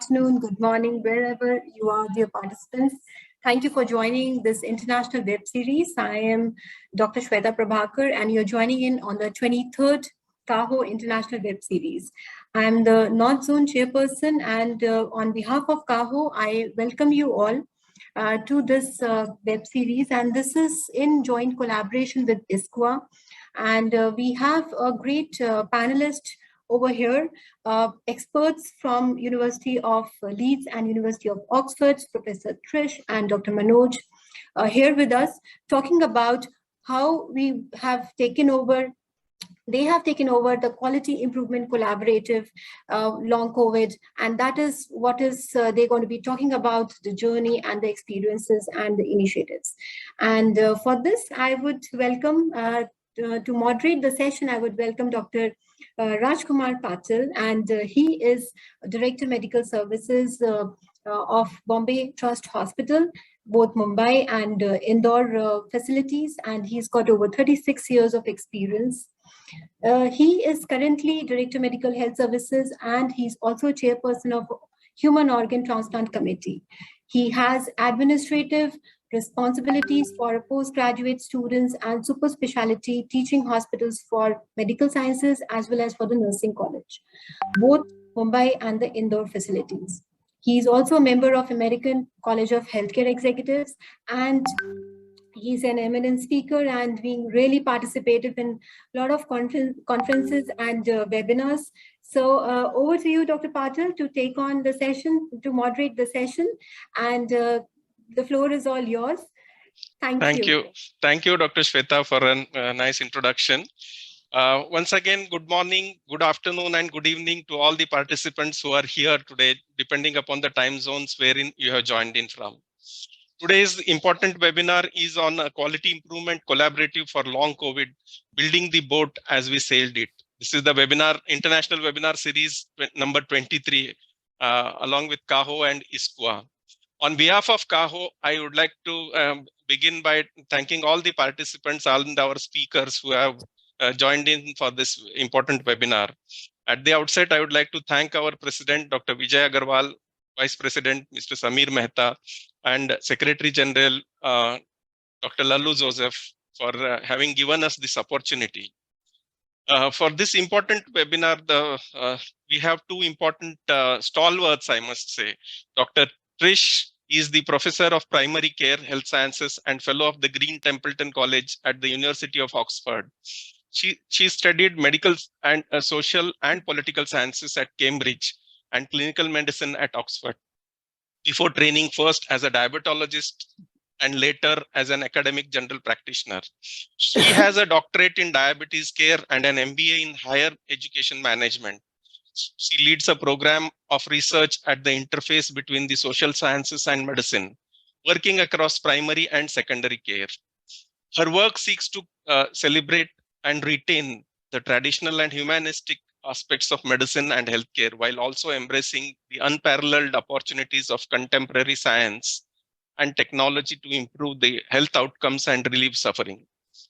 afternoon, good morning, wherever you are, dear participants. Thank you for joining this international web series. I am Dr. Shweta Prabhakar, and you're joining in on the 23rd CAHO International Web Series. I'm the North Zone Chairperson, and on behalf of CAHO, I welcome you all to this web series. And this is in joint collaboration with ISQua. And we have a great panelist over here, experts from University of Leeds and University of Oxford, Professor Trish and Dr. Manoj, here with us, talking about how we have taken over. They have taken over the Quality Improvement Collaborative long COVID, and that is what is they're going to be talking about, the journey and the experiences and the initiatives. And for this, I would welcome to moderate the session, I would welcome Dr. Rajkumar Patil, and he is Director Medical Services of Bombay Trust Hospital, both Mumbai and Indore facilities, and he's got over 36 years of experience. He is currently Director Medical Health Services, and he's also Chairperson of Human Organ Transplant Committee. He has administrative responsibilities for postgraduate students and super specialty teaching hospitals for medical sciences as well as for the nursing college, both Mumbai and the Indore facilities. He is also a member of American College of Healthcare Executives, and he's an eminent speaker and being really participative in a lot of conferences and webinars. So over to you, Dr. Patil, to take on the session, to moderate the session, and the floor is all yours. Thank you. Thank you, Dr. Shweta, for a nice introduction. Once again, good morning, good afternoon, and good evening to all the participants who are here today, depending upon the time zones wherein you have joined in from. Today's important webinar is on a quality improvement collaborative for long COVID, building the boat as we sailed it. This is the webinar, international webinar series number 23, along with CAHO and ISQua. On behalf of CAHO, I would like to begin by thanking all the participants and our speakers who have joined in for this important webinar. At the outset, I would like to thank our President, Dr. Vijay Agarwal, Vice President, Mr. Samir Mehta, and Secretary General, Dr. Lallu Joseph, for having given us this opportunity. For this important webinar, we have two important stalwarts, I must say. Dr. Trish is the Professor of Primary Care, Health Sciences, and Fellow of the Green Templeton College at the University of Oxford. She studied medical and social and political sciences at Cambridge and clinical medicine at Oxford, before training first as a diabetologist and later as an academic general practitioner. She has a doctorate in diabetes care and an MBA in higher education management. She leads a program of research at the interface between the social sciences and medicine, working across primary and secondary care. Her work seeks to celebrate and retain the traditional and humanistic aspects of medicine and healthcare, while also embracing the unparalleled opportunities of contemporary science and technology to improve the health outcomes and relieve suffering.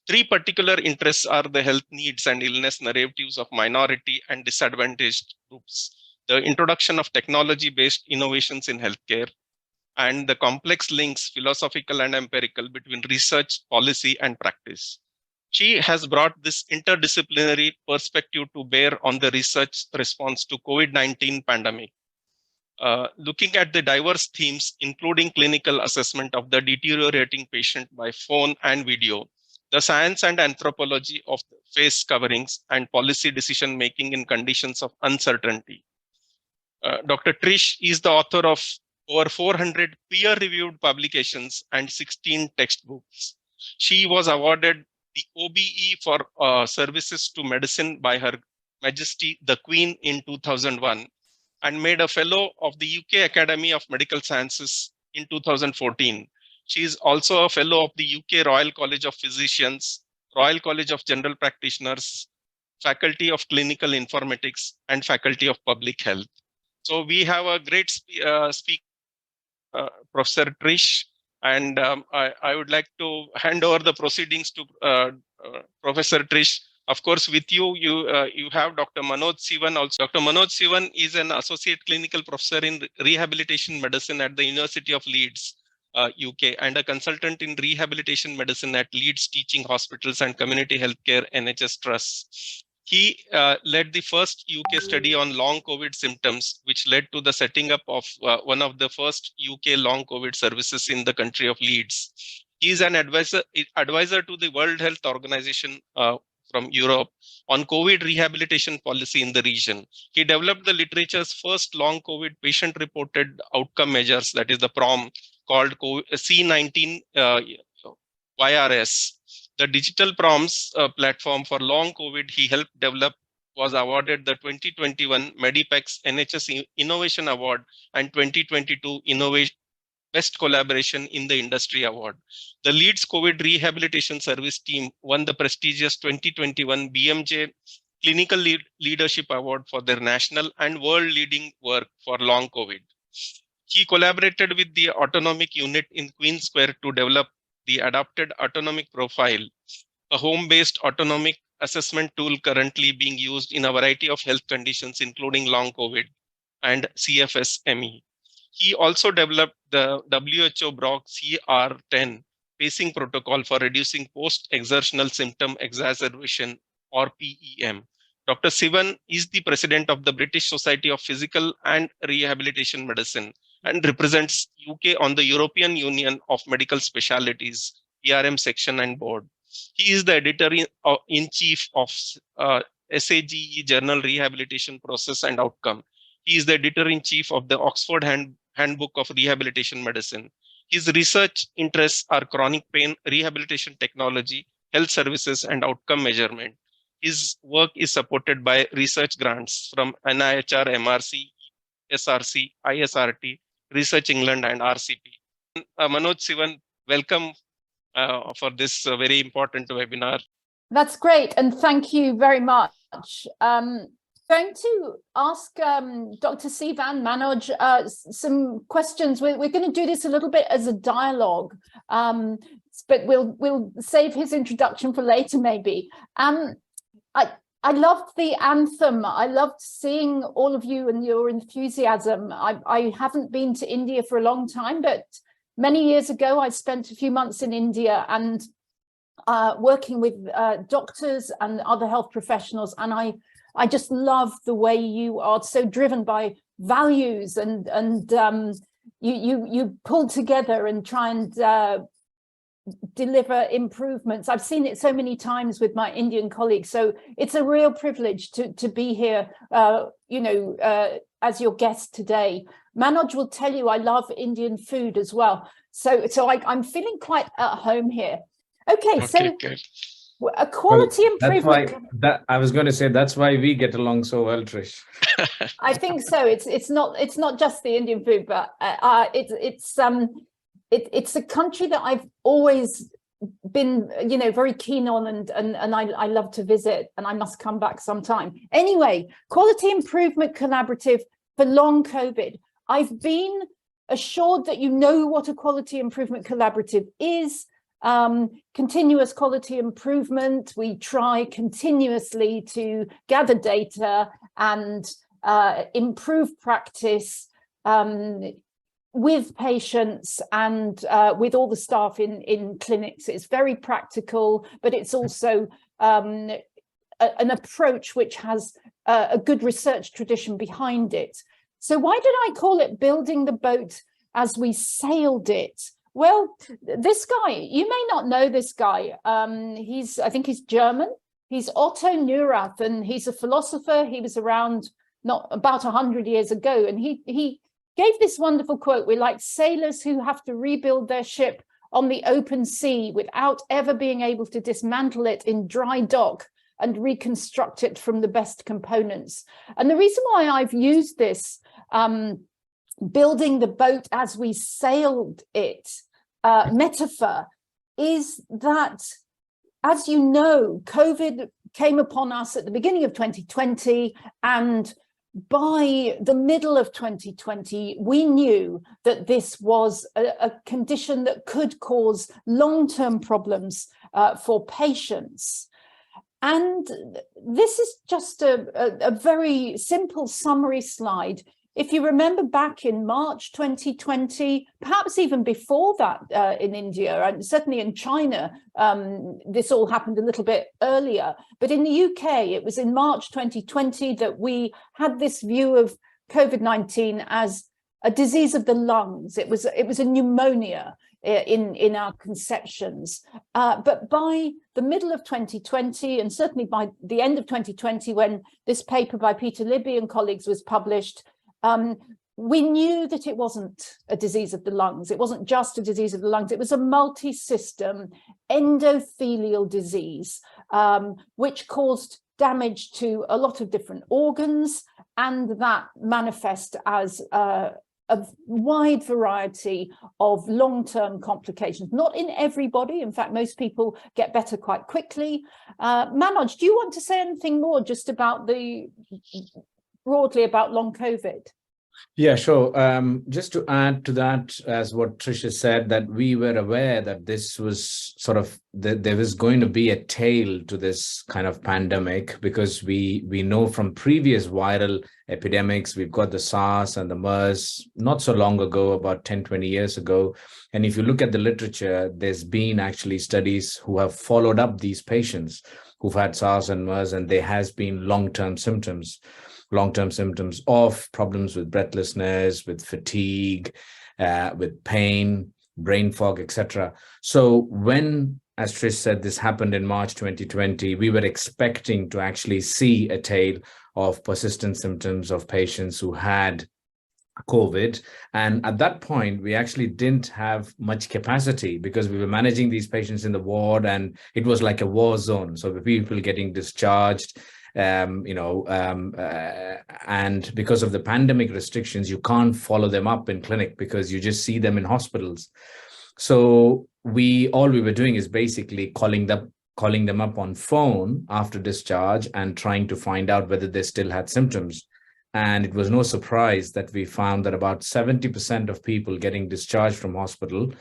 Three particular interests are the health needs and illness narratives of minority and disadvantaged groups, the introduction of technology-based innovations in healthcare, and the complex links, philosophical and empirical, between research, policy, and practice. She has brought this interdisciplinary perspective to bear on the research response to COVID-19 pandemic, looking at the diverse themes, including clinical assessment of the deteriorating patient by phone and video, the science and anthropology of face coverings, and policy decision-making in conditions of uncertainty. Dr. Trish is the author of over 400 peer-reviewed publications and 16 textbooks. She was awarded the OBE for services to medicine by Her Majesty the Queen in 2001 and made a fellow of the UK Academy of Medical Sciences in 2014. She is also a fellow of the UK Royal College of Physicians, Royal College of General Practitioners, Faculty of Clinical Informatics, and Faculty of Public Health. So we have a great speaker, Professor Trish, and I would like to hand over the proceedings to Professor Trish Of course, with you, you have Dr. Manoj Sivan also. Dr. Manoj Sivan is an associate clinical professor in rehabilitation medicine at the University of Leeds, UK, and a consultant in rehabilitation medicine at Leeds Teaching Hospitals and Community Healthcare NHS Trusts. He led the first UK study on long COVID symptoms, which led to the setting up of one of the first UK long COVID services in the country of Leeds. He is an advisor to the World Health Organization from Europe on COVID rehabilitation policy in the region. He developed the literature's first long COVID patient-reported outcome measures, that is the PROM, called C19 YRS. The digital PROMS platform for long COVID he helped develop was awarded the 2021 Medipex NHS Innovation Award and 2022 Innovation Best Collaboration in the Industry Award. The Leeds COVID Rehabilitation Service team won the prestigious 2021 BMJ Clinical Leadership Award for their national and world-leading work for long COVID. He collaborated with the autonomic unit in Queen Square to develop the adapted autonomic profile, a home-based autonomic assessment tool currently being used in a variety of health conditions, including long COVID and CFS-ME. He also developed the WHO BROG CR10 pacing protocol for reducing post-exertional symptom exacerbation, or PEM. Dr. Sivan is the president of the British Society of Physical and Rehabilitation Medicine and represents UK on the European Union of Medical Specialities, ERM section and board. He is the editor-in-chief of SAGE Journal Rehabilitation Process and Outcome. He is the editor-in-chief of the Oxford Handbook of Rehabilitation Medicine. His research interests are chronic pain, rehabilitation technology, health services, and outcome measurement. His work is supported by research grants from NIHR, MRC, SRC, ISRT, Research England, and RCP. Manoj Sivan, welcome for this very important webinar. That's great, and thank you very much. Going to ask Dr. Sivan, Manoj, some questions. We're going to do this a little bit as a dialogue, but we'll save his introduction for later, maybe. I loved the anthem. I loved seeing all of you and your enthusiasm. I haven't been to India for a long time, but many years ago, I spent a few months in India and working with doctors and other health professionals, and I just love the way you are so driven by values and you pull together and try and deliver improvements. I've seen it so many times with my Indian colleagues, so it's a real privilege to be here, as your guest today. Manoj will tell you I love Indian food as well, so I'm feeling quite at home here. Okay, so good. A quality improvement. I was going to say that's why we get along so well, Trish. I think so. It's not just the Indian food, but it's a country that I've always been, very keen on, and I love to visit, and I must come back sometime. Anyway, Quality Improvement Collaborative for long COVID. I've been assured that you know what a Quality Improvement Collaborative is. Continuous quality improvement. We try continuously to gather data and improve practice with patients and with all the staff in clinics. It's very practical, but it's also an approach which has a good research tradition behind it. So why did I call it Building the Boat as We Sailed It? Well, this guy, you may not know this guy. I think he's German. He's Otto Neurath, and he's a philosopher. He was around about 100 years ago, and he gave this wonderful quote: "We're like sailors who have to rebuild their ship on the open sea without ever being able to dismantle it in dry dock and reconstruct it from the best components." And the reason why I've used this building the boat as we sailed it metaphor is that, as you know, COVID came upon us at the beginning of 2020, and by the middle of 2020, we knew that this was a condition that could cause long-term problems for patients. And this is just a very simple summary slide. If you remember back in March 2020, perhaps even before that in India, and certainly in China, this all happened a little bit earlier. But in the UK, it was in March 2020 that we had this view of COVID-19 as a disease of the lungs. It was a pneumonia in our conceptions. But by the middle of 2020, and certainly by the end of 2020, when this paper by Patil and colleagues was published, we knew that it wasn't a disease of the lungs. It wasn't just a disease of the lungs. It was a multi-system endothelial disease, which caused damage to a lot of different organs, and that manifest as a wide variety of long-term complications. Not in everybody. In fact, most people get better quite quickly. Manoj, do you want to say anything more just about broadly about long COVID? Yeah, sure. Just to add to that, as what Trish has said, that we were aware that this was sort of, there was going to be a tail to this kind of pandemic, because we know from previous viral epidemics, we've got the SARS and the MERS not so long ago, about 10, 20 years ago. And if you look at the literature, there's been actually studies who have followed up these patients who've had SARS and MERS, and there has been long-term symptoms of problems with breathlessness, with fatigue, with pain, brain fog, etc. So when, as Trish said, this happened in March 2020, we were expecting to actually see a tail of persistent symptoms of patients who had COVID. And at that point, we actually didn't have much capacity, because we were managing these patients in the ward, and it was like a war zone. So the people getting discharged, and because of the pandemic restrictions, you can't follow them up in clinic because you just see them in hospitals. So all we were doing is basically calling them up on phone after discharge and trying to find out whether they still had symptoms. And it was no surprise that we found that about 70% of people getting discharged from hospital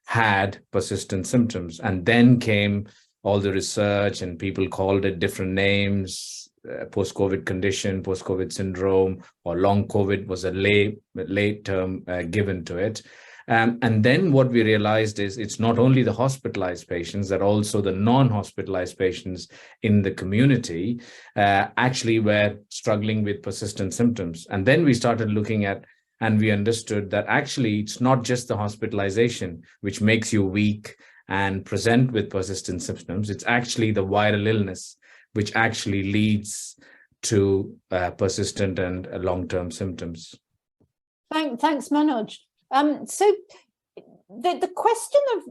had persistent symptoms. And then came all the research, and people called it different names. Post-COVID condition, post-COVID syndrome, or long COVID was a late term given to it. And then what we realized is it's not only the hospitalized patients, that also the non-hospitalized patients in the community actually were struggling with persistent symptoms. And then we started looking at, and we understood that actually it's not just the hospitalization which makes you weak and present with persistent symptoms. It's actually the viral illness which actually leads to persistent and long-term symptoms. Thanks, Manoj. So the question of,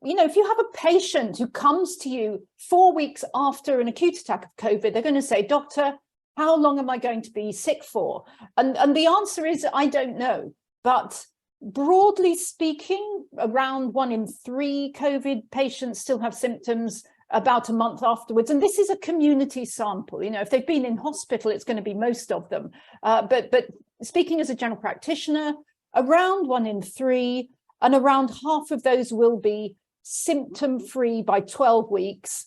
if you have a patient who comes to you 4 weeks after an acute attack of COVID, they're going to say, "Doctor, how long am I going to be sick for?" And the answer is, I don't know. But broadly speaking, around 1 in 3 COVID patients still have symptoms about a month afterwards. And this is a community sample. If they've been in hospital, it's going to be most of them. But speaking as a general practitioner, around 1 in 3, and around half of those will be symptom-free by 12 weeks,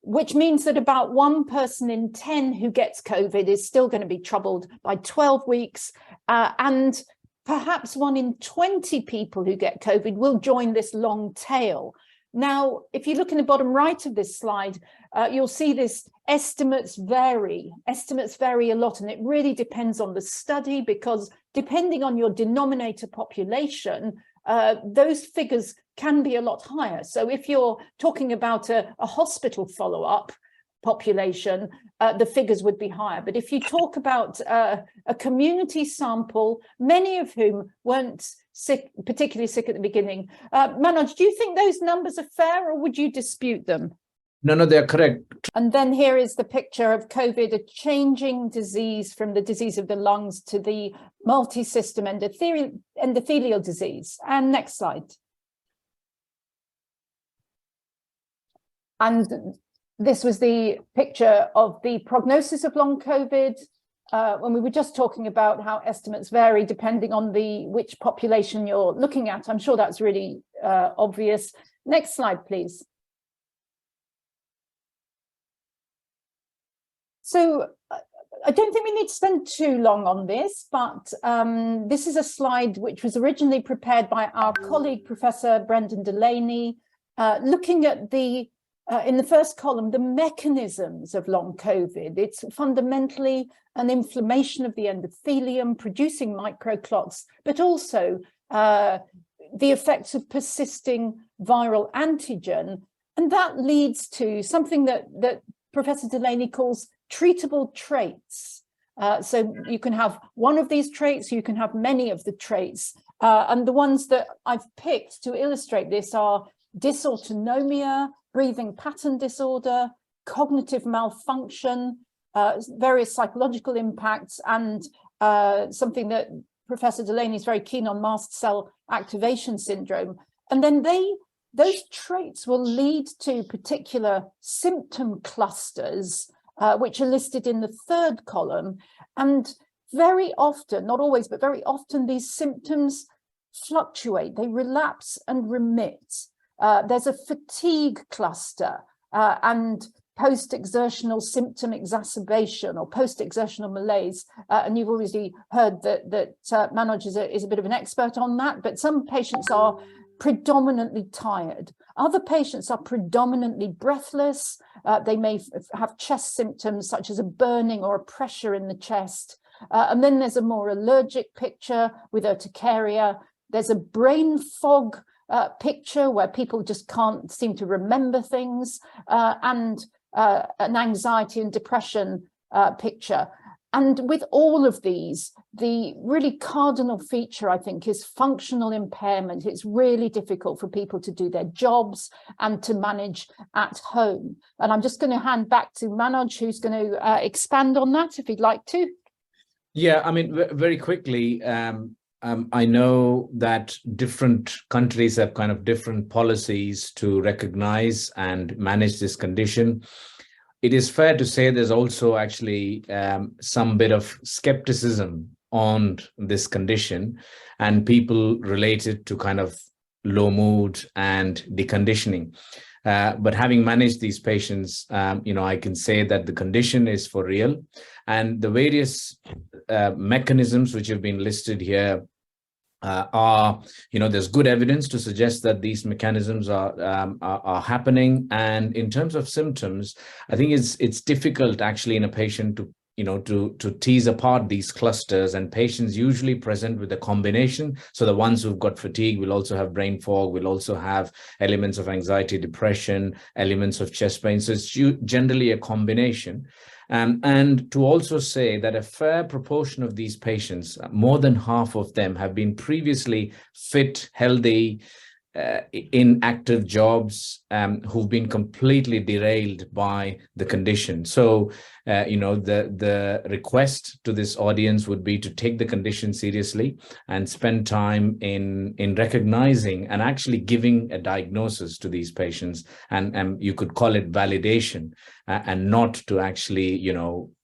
which means that about 1 person in 10 who gets COVID is still going to be troubled by 12 weeks. And perhaps 1 in 20 people who get COVID will join this long tail. Now, if you look in the bottom right of this slide, you'll see this estimates vary. Estimates vary a lot, and it really depends on the study, because depending on your denominator population, those figures can be a lot higher. So if you're talking about a hospital follow-up population, the figures would be higher. But if you talk about a community sample, many of whom weren't particularly sick at the beginning, Manoj, do you think those numbers are fair, or would you dispute them? No, they're correct. And then here is the picture of COVID, a changing disease from the disease of the lungs to the multi-system endothelial disease. And next slide. And this was the picture of the prognosis of long COVID, when we were just talking about how estimates vary depending on which population you're looking at. I'm sure that's really obvious. Next slide, please. So I don't think we need to spend too long on this, but this is a slide which was originally prepared by our colleague, Professor Brendan Delaney, looking at the, in the first column, the mechanisms of long COVID. It's fundamentally an inflammation of the endothelium, producing microclots, but also the effects of persisting viral antigen. And that leads to something that Professor Delaney calls treatable traits. So you can have one of these traits, you can have many of the traits. And the ones that I've picked to illustrate this are dysautonomia, breathing pattern disorder, cognitive malfunction, various psychological impacts, and something that Professor Delaney is very keen on, mast cell activation syndrome. And then those traits will lead to particular symptom clusters, which are listed in the third column. And very often, not always, but very often, these symptoms fluctuate, they relapse and remit. There's a fatigue cluster and post-exertional symptom exacerbation or post-exertional malaise. And you've already heard that Manoj is a bit of an expert on that, but some patients are predominantly tired. Other patients are predominantly breathless. They may have chest symptoms such as a burning or a pressure in the chest. And then there's a more allergic picture with urticaria. There's a brain fog picture where people just can't seem to remember things, and an anxiety and depression picture. And with all of these, the really cardinal feature, I think, is functional impairment. It's really difficult for people to do their jobs and to manage at home. And I'm just going to hand back to Manoj, who's going to expand on that if he'd like to. Yeah, I mean, very quickly, I know that different countries have kind of different policies to recognize and manage this condition. It is fair to say there's also actually some bit of skepticism on this condition, and people relate it to kind of low mood and deconditioning. But having managed these patients, I can say that the condition is for real, and the various mechanisms which have been listed here are, there's good evidence to suggest that these mechanisms are happening. And in terms of symptoms, I think it's difficult actually in a patient to tease apart these clusters, and patients usually present with a combination. So the ones who've got fatigue will also have brain fog, will also have elements of anxiety, depression, elements of chest pain. So it's generally a combination. And to also say that a fair proportion of these patients, more than half of them, have been previously fit, healthy, in active jobs, who've been completely derailed by the condition. So, the request to this audience would be to take the condition seriously and spend time in recognizing and actually giving a diagnosis to these patients. And you could call it validation, and not to actually,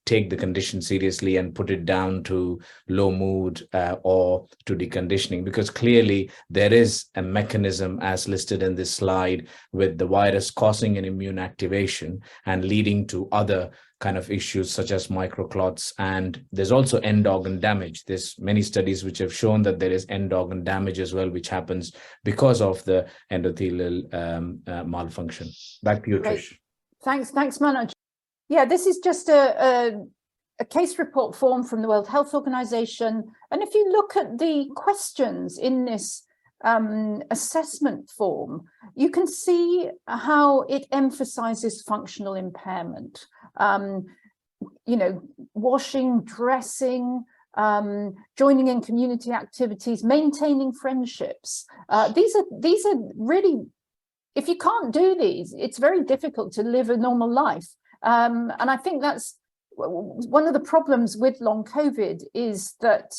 take the condition seriously and put it down to low mood or to deconditioning, because clearly there is a mechanism as listed in this slide with the virus causing an immune activation and leading to other kind of issues such as microclots. And there's also end organ damage. There's many studies which have shown that there is end organ damage as well, which happens because of the endothelial malfunction. Back to you, Trish. Thanks, Manoj. Yeah, this is just a case report form from the World Health Organization. And if you look at the questions in this assessment form, you can see how it emphasizes functional impairment. Washing, dressing, joining in community activities, maintaining friendships. These are really, if you can't do these, it's very difficult to live a normal life. And I think that's one of the problems with long COVID, is that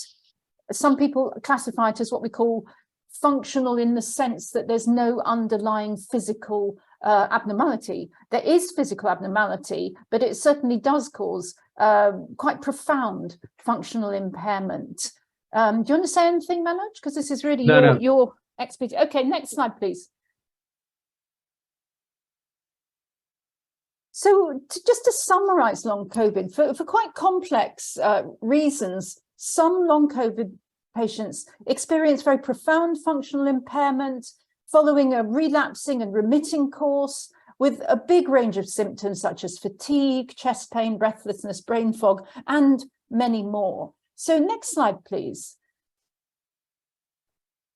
some people classify it as what we call functional, in the sense that there's no underlying physical abnormality. There is physical abnormality, but it certainly does cause quite profound functional impairment. Do you want to say anything, Manoj? Because this is really your expertise. Okay, next slide, please. So just to summarize long COVID, for quite complex reasons, some long COVID patients experience very profound functional impairment following a relapsing and remitting course with a big range of symptoms such as fatigue, chest pain, breathlessness, brain fog, and many more. So next slide, please.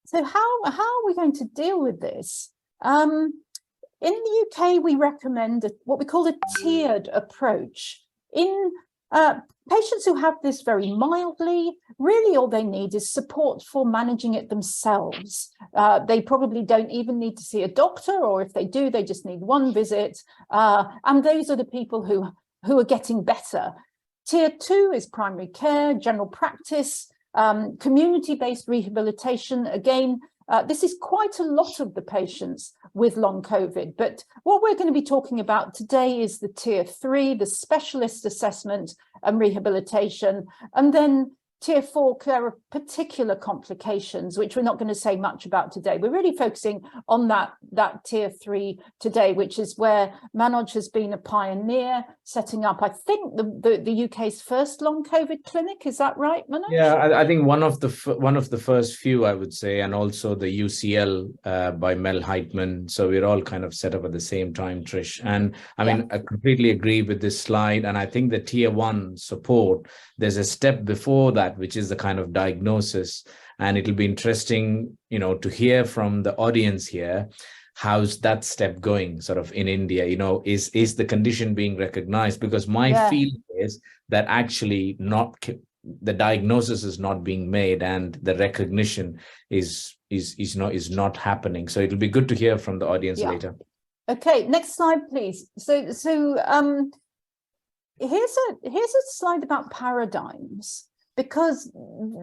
So how are we going to deal with this? In the UK, we recommend what we call a tiered approach. In patients who have this very mildly, really all they need is support for managing it themselves. They probably don't even need to see a doctor, or if they do, they just need one visit. And those are the people who are getting better. Tier 2 is primary care, general practice, community-based rehabilitation. Again, this is quite a lot of the patients with long COVID, but what we're going to be talking about today is the tier 3, the specialist assessment and rehabilitation, and then tier 4, there are particular complications, which we're not going to say much about today. We're really focusing on that tier 3 today, which is where Manoj has been a pioneer, setting up, I think, the UK's first long COVID clinic. Is that right, Manoj? Yeah, I think one of the first few, I would say, and also the UCL by Mel Heitman. So we're all kind of set up at the same time, Trish. And I mean, I completely agree with this slide. And I think the tier 1 support, there's a step before that, which is the kind of diagnosis. And it'll be interesting, to hear from the audience here, how's that step going sort of in India? Is the condition being recognized? Because my feeling is that actually the diagnosis is not being made and the recognition is not happening. So it'll be good to hear from the audience later. Okay, next slide, please. So here's a slide about paradigms, because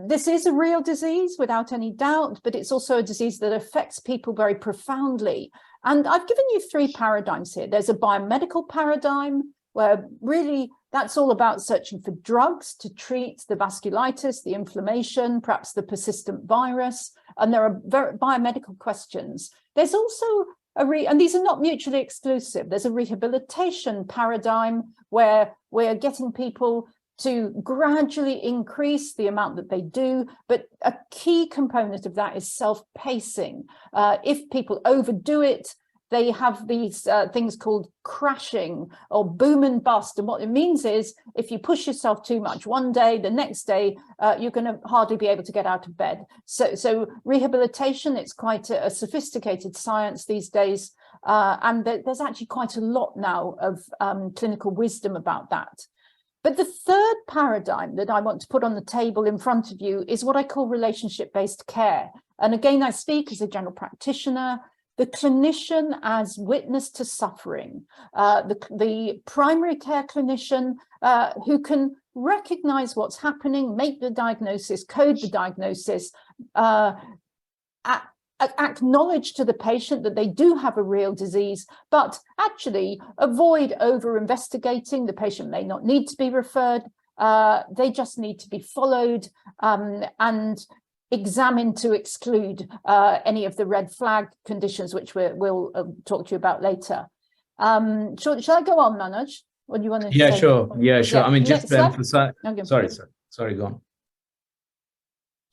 this is a real disease without any doubt, but it's also a disease that affects people very profoundly. And I've given you 3 paradigms here. There's a biomedical paradigm, where really that's all about searching for drugs to treat the vasculitis, the inflammation, perhaps the persistent virus. And there are biomedical questions. There's also and these are not mutually exclusive. There's a rehabilitation paradigm where we're getting people to gradually increase the amount that they do, but a key component of that is self-pacing. If people overdo it, they have these things called crashing or boom and bust. And what it means is if you push yourself too much one day, the next day, you're going to hardly be able to get out of bed. So rehabilitation, it's quite a sophisticated science these days. And there's actually quite a lot now of clinical wisdom about that. But the third paradigm that I want to put on the table in front of you is what I call relationship-based care. And again, I speak as a general practitioner, the clinician as witness to suffering, the primary care clinician who can recognize what's happening, make the diagnosis, code the diagnosis, acknowledge to the patient that they do have a real disease, but actually avoid over-investigating. The patient may not need to be referred. They just need to be followed and examined to exclude any of the red flag conditions, which we'll talk to you about later. Shall I go on, Manoj? What do you want to say? Yeah, sure. I mean, just to emphasize. Okay. Sorry, go on.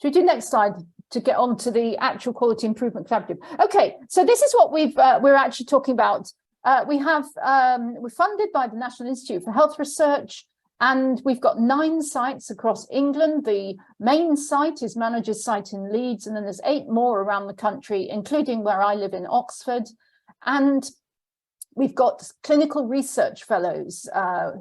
Should we do next slide to get on to the actual quality improvement collaborative? Okay, so this is what we're actually talking about. We're funded by the National Institute for Health Research, and we've got 9 sites across England. The main site is Manager's site in Leeds, and then there's 8 more around the country, including where I live in Oxford. And we've got clinical research fellows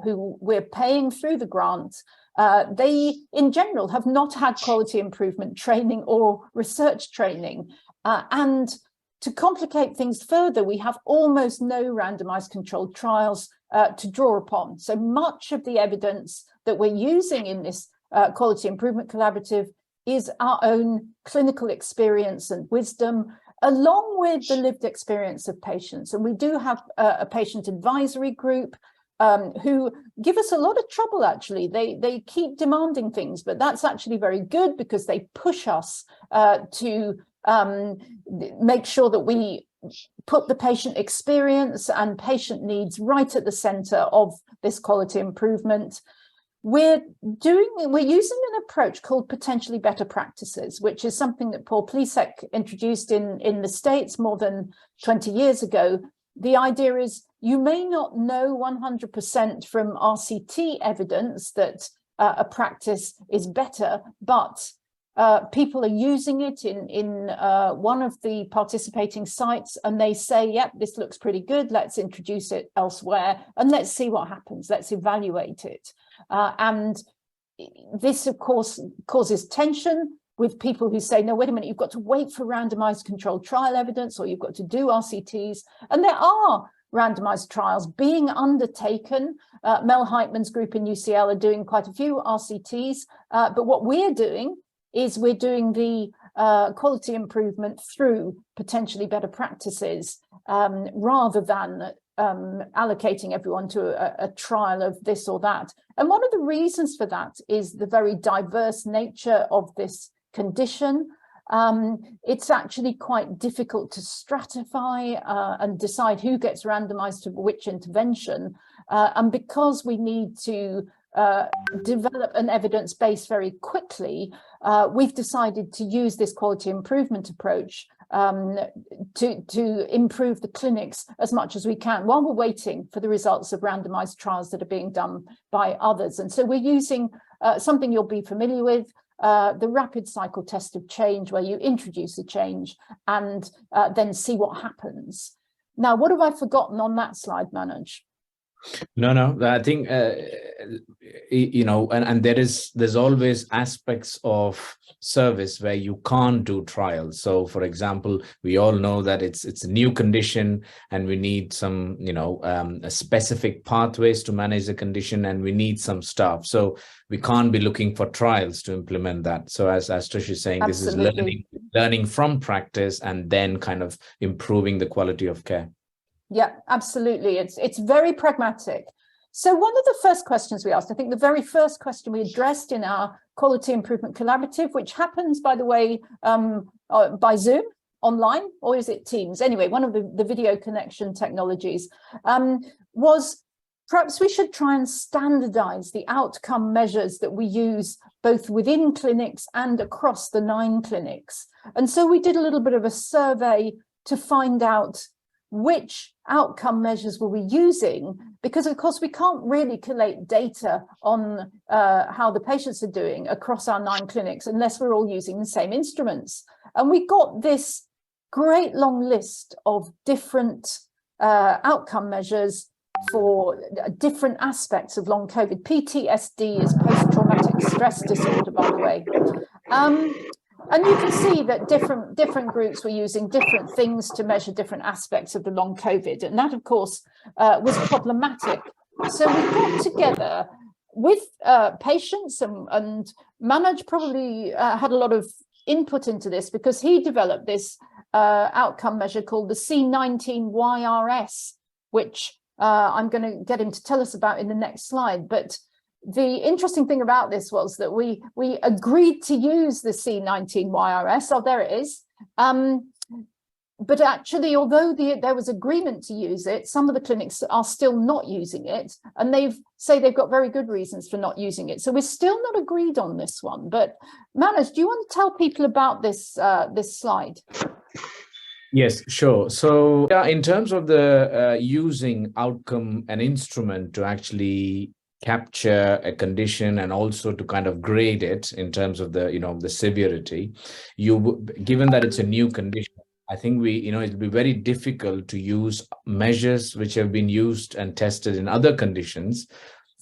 who we're paying through the grant. They, in general, have not had quality improvement training or research training. And to complicate things further, we have almost no randomized controlled trials to draw upon. So much of the evidence that we're using in this quality improvement collaborative is our own clinical experience and wisdom, along with the lived experience of patients. And we do have a patient advisory group who give us a lot of trouble, actually. They keep demanding things, but that's actually very good because they push us to make sure that we put the patient experience and patient needs right at the center of this quality improvement. We're using an approach called potentially better practices, which is something that Paul Plisek introduced in the States more than 20 years ago. The idea is you may not know 100% from RCT evidence that a practice is better, but people are using it in one of the participating sites, and they say, yep, this looks pretty good, let's introduce it elsewhere, and let's see what happens, let's evaluate it. And this, of course, causes tension with people who say, no, wait a minute, you've got to wait for randomized controlled trial evidence, or you've got to do RCTs. And there are randomized trials being undertaken. Mel Heitman's group in UCL are doing quite a few RCTs, but what we're doing is we're doing the quality improvement through potentially better practices rather than allocating everyone to a trial of this or that. And one of the reasons for that is the very diverse nature of this condition. It's actually quite difficult to stratify and decide who gets randomized to which intervention. And because we need to develop an evidence base very quickly, we've decided to use this quality improvement approach to improve the clinics as much as we can while we're waiting for the results of randomized trials that are being done by others. And so we're using something you'll be familiar with, the rapid cycle test of change, where you introduce a change and then see what happens. Now, what have I forgotten on that slide, Manoj? No, I think, you know, and there's always aspects of service where you can't do trials. So, for example, we all know that it's a new condition and we need some, you know, specific pathways to manage the condition, and we need some staff. So we can't be looking for trials to implement that. So as Trish is saying, Absolutely. This is learning from practice and then kind of improving the quality of care. Yeah, absolutely. It's very pragmatic. So one of the first questions we asked, I think the very first question we addressed in our Quality Improvement Collaborative, which happens, by the way, by Zoom online, or is it Teams? Anyway, one of the video connection technologies, was perhaps we should try and standardize the outcome measures that we use both within clinics and across the 9 clinics. And so we did a little bit of a survey to find out which outcome measures were we using, because of course we can't really collate data on how the patients are doing across our 9 clinics unless we're all using the same instruments. And we got this great long list of different outcome measures for different aspects of long COVID. PTSD is post-traumatic stress disorder, by the way. And you can see that different groups were using different things to measure different aspects of the long COVID. And that, of course, was problematic. So we got together with patients, and Manoj probably had a lot of input into this, because he developed this outcome measure called the C19YRS, which I'm going to get him to tell us about in the next slide. But the interesting thing about this was that we agreed to use the C19YRS. Oh, there it is. But actually, although there was agreement to use it, some of the clinics are still not using it, and they've got very good reasons for not using it. So we're still not agreed on this one. But Manoj, do you want to tell people about this this slide? Yes, sure. So in terms of the using outcome and instrument to actually capture a condition and also to kind of grade it in terms of the, you know, the severity, given that it's a new condition, I think it'll be very difficult to use measures which have been used and tested in other conditions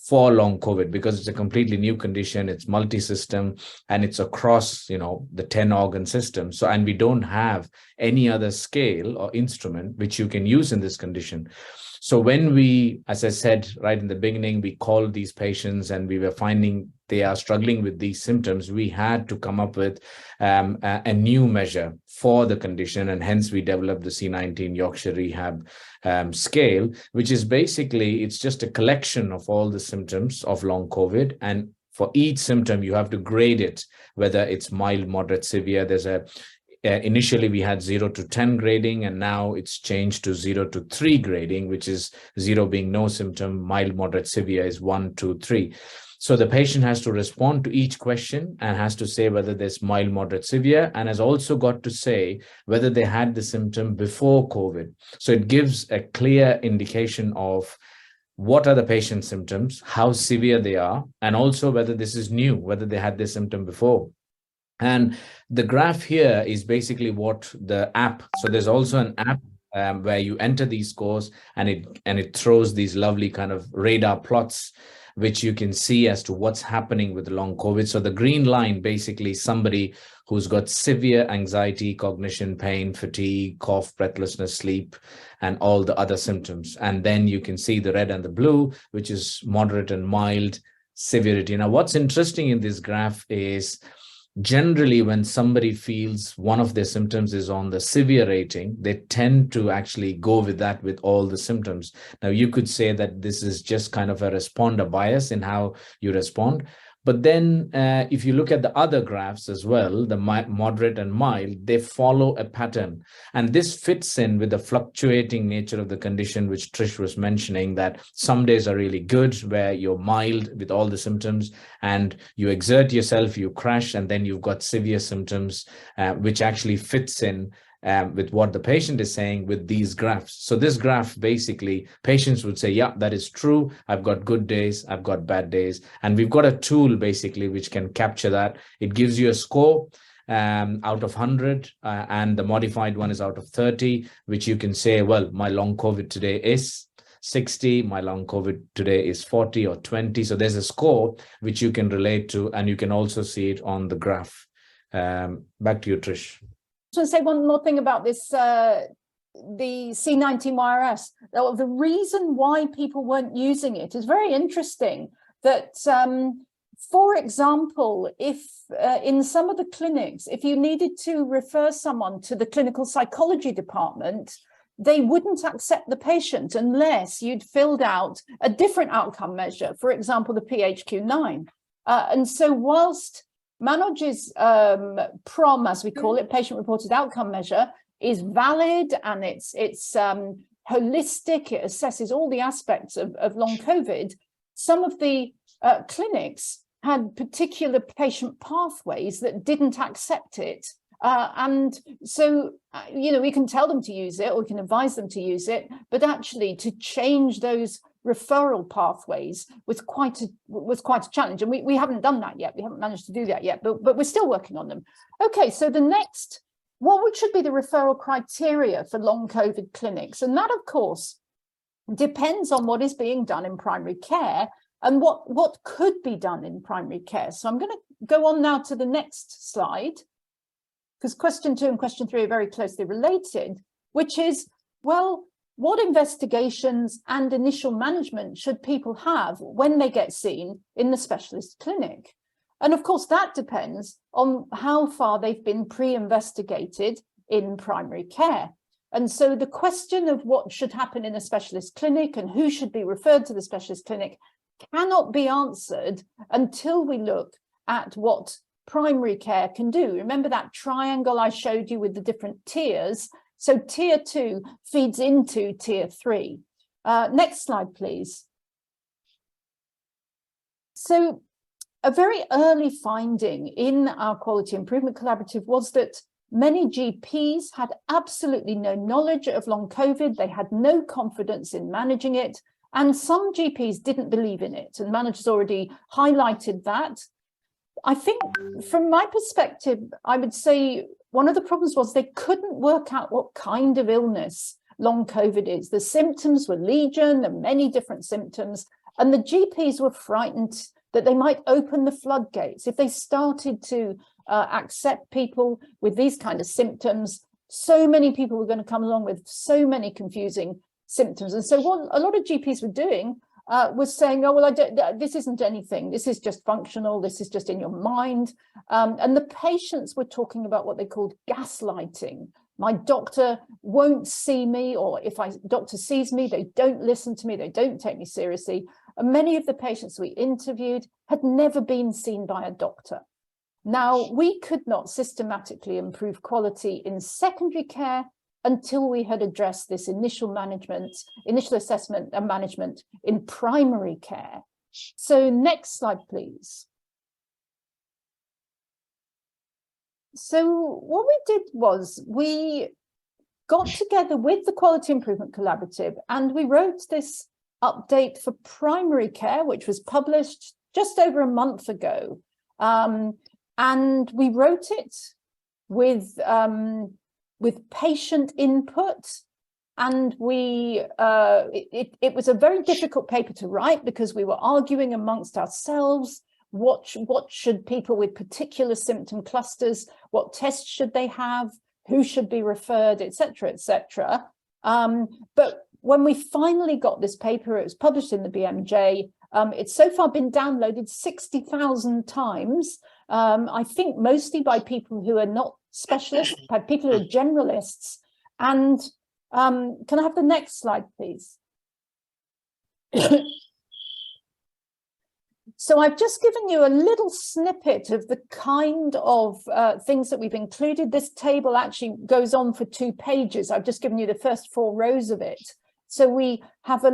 for long COVID, because it's a completely new condition, it's multi-system, and it's across, you know, the 10 organ system. So, and we don't have any other scale or instrument which you can use in this condition. So when we, as I said right in the beginning, we called these patients and we were finding they are struggling with these symptoms, we had to come up with a new measure for the condition. And hence we developed the C19 Yorkshire Rehab scale, which is basically, it's just a collection of all the symptoms of long COVID. And for each symptom, you have to grade it, whether it's mild, moderate, severe. There's Initially, we had 0 to 10 grading, and now it's changed to 0 to 3 grading, which is 0 being no symptom, mild, moderate, severe is 1, 2, 3. So the patient has to respond to each question and has to say whether there's mild, moderate, severe, and has also got to say whether they had the symptom before COVID. So it gives a clear indication of what are the patient's symptoms, how severe they are, and also whether this is new, whether they had this symptom before. And the graph here is basically what the app, so there's also an app where you enter these scores and it throws these lovely kind of radar plots, which you can see as to what's happening with long COVID. So the green line, basically somebody who's got severe anxiety, cognition, pain, fatigue, cough, breathlessness, sleep, and all the other symptoms. And then you can see the red and the blue, which is moderate and mild severity. Now, what's interesting in this graph is generally when somebody feels one of their symptoms is on the severe rating, they tend to actually go with that with all the symptoms. Now, you could say that this is just kind of a responder bias in how you respond. But then if you look at the other graphs as well, the moderate and mild, they follow a pattern. And this fits in with the fluctuating nature of the condition, which Trish was mentioning, that some days are really good, where you're mild with all the symptoms, and you exert yourself, you crash, and then you've got severe symptoms, which actually fits in with what the patient is saying with these graphs. So this graph, basically, patients would say, yeah, that is true. I've got good days, I've got bad days. And we've got a tool, basically, which can capture that. It gives you a score out of 100, and the modified one is out of 30, which you can say, well, my long COVID today is 60, my long COVID today is 40 or 20. So there's a score which you can relate to, and you can also see it on the graph. Back to you, Trish. I just want to say one more thing about this, the C19YRS. The reason why people weren't using it is very interesting. That, for example, if in some of the clinics, if you needed to refer someone to the clinical psychology department, they wouldn't accept the patient unless you'd filled out a different outcome measure, for example, the PHQ-9. And so whilst Manoj's PROM, as we call it, patient-reported outcome measure, is valid and it's holistic. It assesses all the aspects of long COVID. Some of the clinics had particular patient pathways that didn't accept it. And so, we can tell them to use it, or we can advise them to use it, but actually to change those referral pathways was quite a challenge, and we haven't done that yet. We haven't managed to do that yet, but we're still working on them. Okay, so the next, what should be the referral criteria for long COVID clinics? And that, of course, depends on what is being done in primary care and what could be done in primary care. So I'm going to go on now to the next slide, because question 2 and question 3 are very closely related, which is, well, what investigations and initial management should people have when they get seen in the specialist clinic? And of course, that depends on how far they've been pre-investigated in primary care. And so the question of what should happen in a specialist clinic and who should be referred to the specialist clinic cannot be answered until we look at what primary care can do. Remember that triangle I showed you with the different tiers? So tier 2 feeds into tier 3. Next slide, please. So a very early finding in our Quality Improvement Collaborative was that many GPs had absolutely no knowledge of long COVID. They had no confidence in managing it. And some GPs didn't believe in it. And managers already highlighted that. I think from my perspective, I would say one of the problems was they couldn't work out what kind of illness long COVID is. The symptoms were legion, there were many different symptoms, and the GPs were frightened that they might open the floodgates. If they started to accept people with these kind of symptoms, so many people were going to come along with so many confusing symptoms. And so what a lot of GPs were doing was saying, oh, well, this isn't anything. This is just functional. This is just in your mind. And the patients were talking about what they called gaslighting. My doctor won't see me, or if doctor sees me, they don't listen to me. They don't take me seriously. And many of the patients we interviewed had never been seen by a doctor. Now, we could not systematically improve quality in secondary care until we had addressed this initial assessment and management in primary care. So next slide, please. So what we did was we got together with the Quality Improvement Collaborative and we wrote this update for primary care, which was published just over a month ago. And we wrote it with patient input. And it was a very difficult paper to write because we were arguing amongst ourselves. What should people with particular symptom clusters, what tests should they have, who should be referred, etc., etc. But when we finally got this paper, it was published in the BMJ. It's so far been downloaded 60,000 times. I think mostly by people who are not specialists, by people who are generalists. And can I have the next slide, please? So I've just given you a little snippet of the kind of things that we've included. This table actually goes on for 2 pages. I've just given you the first 4 rows of it. So we have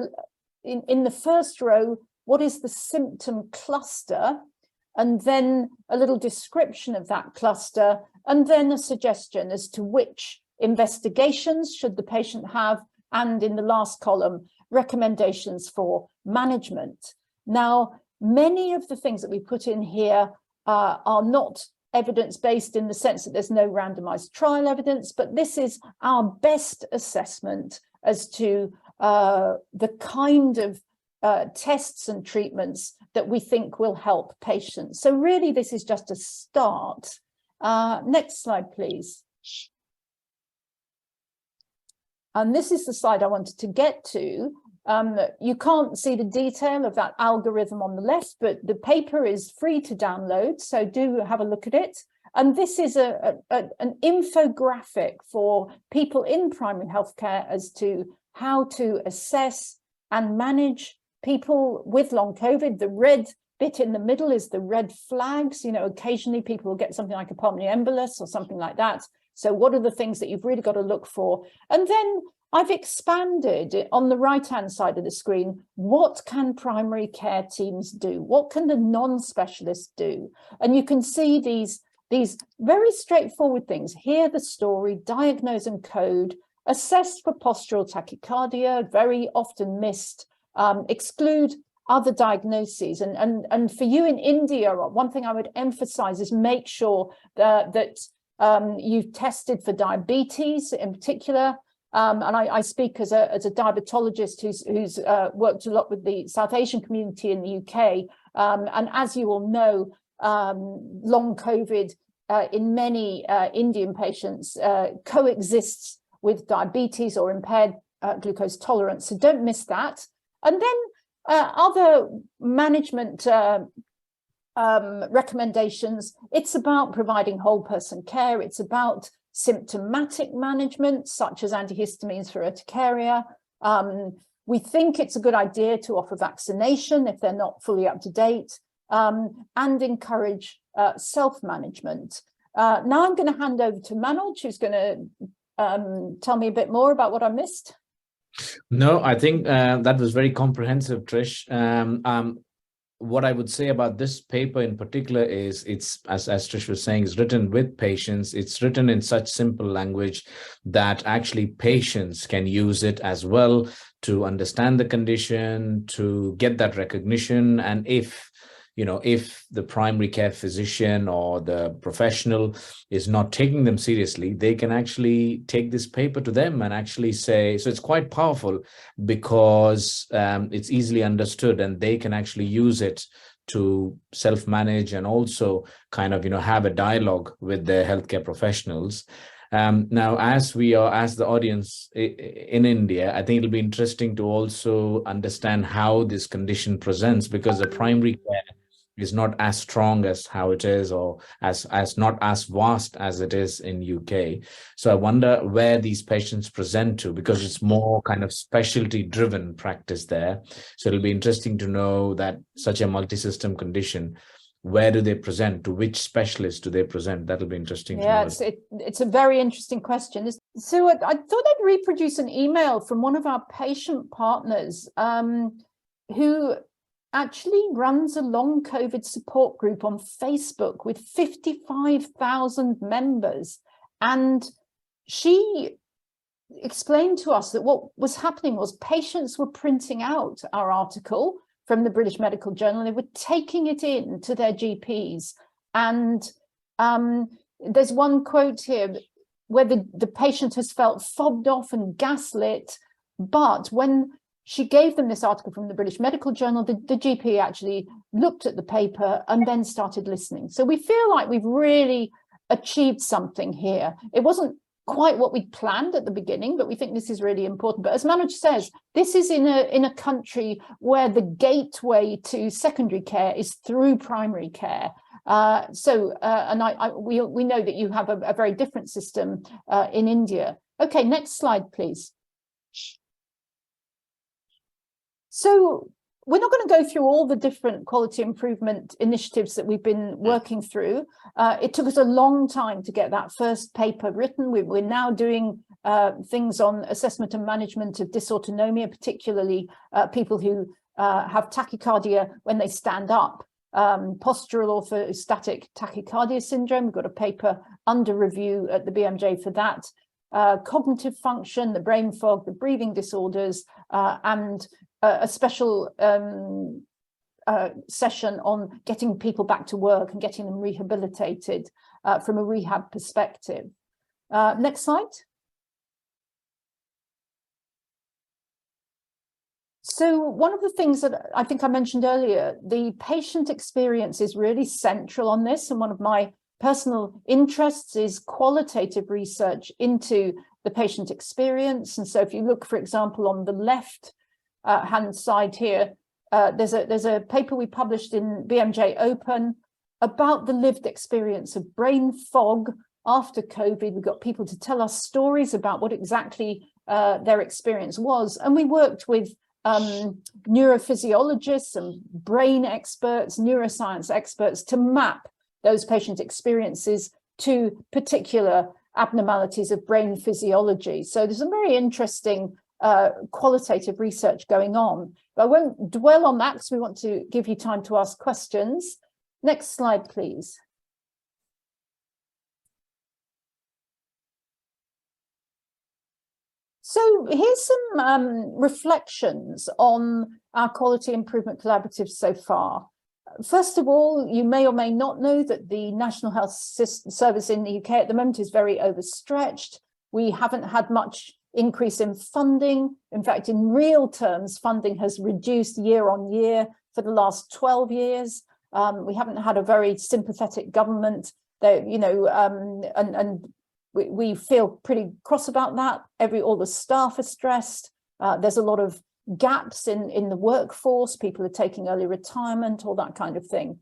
in the first row, what is the symptom cluster? And then a little description of that cluster, and then a suggestion as to which investigations should the patient have, and in the last column, recommendations for management. Now, many of the things that we put in here are not evidence-based in the sense that there's no randomized trial evidence, but this is our best assessment as to the kind of tests and treatments that we think will help patients. So really, this is just a start. Next slide, please. And this is the slide I wanted to get to. You can't see the detail of that algorithm on the left, but the paper is free to download, so do have a look at it. And this is an infographic for people in primary healthcare as to how to assess and manage people with long COVID. The red bit in the middle is the red flags. You know, occasionally people will get something like a pulmonary embolus or something like that. So what are the things that you've really got to look for? And then I've expanded it on the right-hand side of the screen. What can primary care teams do? What can the non-specialists do? And you can see these very straightforward things. Hear the story, diagnose and code, assess for postural tachycardia, very often missed, exclude other diagnoses. And for you in India, one thing I would emphasize is make sure that you've tested for diabetes in particular. And I speak as a diabetologist who's worked a lot with the South Asian community in the UK. And as you all know, long COVID in many Indian patients coexists with diabetes or impaired glucose tolerance. So don't miss that. And then other management recommendations. It's about providing whole person care. It's about symptomatic management, such as antihistamines for urticaria. We think it's a good idea to offer vaccination if they're not fully up to date, and encourage self-management. Now I'm going to hand over to Manoj, who's going to tell me a bit more about what I missed. No, I think that was very comprehensive, Trish. What I would say about this paper in particular is it's, as Trish was saying, it's written with patients. It's written in such simple language that actually patients can use it as well to understand the condition, to get that recognition. And if the primary care physician or the professional is not taking them seriously, they can actually take this paper to them and actually say, so it's quite powerful because it's easily understood and they can actually use it to self-manage and also kind of, have a dialogue with their healthcare professionals. Now, as the audience in India, I think it'll be interesting to also understand how this condition presents, because the primary care is not as strong as how it is, or as not as vast as it is in UK. So I wonder where these patients present to, because it's more kind of specialty driven practice there. So it'll be interesting to know that such a multi-system condition, where do they present, to which specialist do they present? That'll be interesting to know. It's a very interesting question. So I thought I'd reproduce an email from one of our patient partners who actually runs a long COVID support group on Facebook with 55,000 members. And she explained to us that what was happening was patients were printing out our article from the British Medical Journal. They were taking it in to their GPs. And there's one quote here where the patient has felt fobbed off and gaslit, but when she gave them this article from the British Medical Journal, the GP actually looked at the paper and then started listening. So we feel like we've really achieved something here. It wasn't quite what we'd planned at the beginning, but we think this is really important. But as Manoj says, this is in a country where the gateway to secondary care is through primary care. And we know that you have a very different system in India. Okay, next slide, please. So we're not going to go through all the different quality improvement initiatives that we've been working through. It took us a long time to get that first paper written. We're now doing things on assessment and management of dysautonomia, particularly people who have tachycardia when they stand up, postural orthostatic tachycardia syndrome. We've got a paper under review at the BMJ for that. Cognitive function, the brain fog, the breathing disorders, and a special session on getting people back to work and getting them rehabilitated from a rehab perspective. Next slide. So one of the things that I think I mentioned earlier, the patient experience is really central on this. And one of my personal interests is qualitative research into the patient experience. And so if you look, for example, on the left hand side here, there's a paper we published in BMJ Open about the lived experience of brain fog after COVID. We got people to tell us stories about what exactly their experience was. And we worked with neurophysiologists and brain experts, neuroscience experts to map those patient experiences to particular abnormalities of brain physiology. So there's some very interesting qualitative research going on. But I won't dwell on that because we want to give you time to ask questions. Next slide, please. So here's some reflections on our quality improvement collaborative so far. First of all, you may or may not know that the National Health Service in the UK at the moment is very overstretched. We haven't had much increase in funding. In fact, in real terms, funding has reduced year on year for the last 12 years. We haven't had a very sympathetic government. We feel pretty cross about that. All the staff are stressed. There's a lot of gaps in the workforce. People are taking early retirement, all that kind of thing.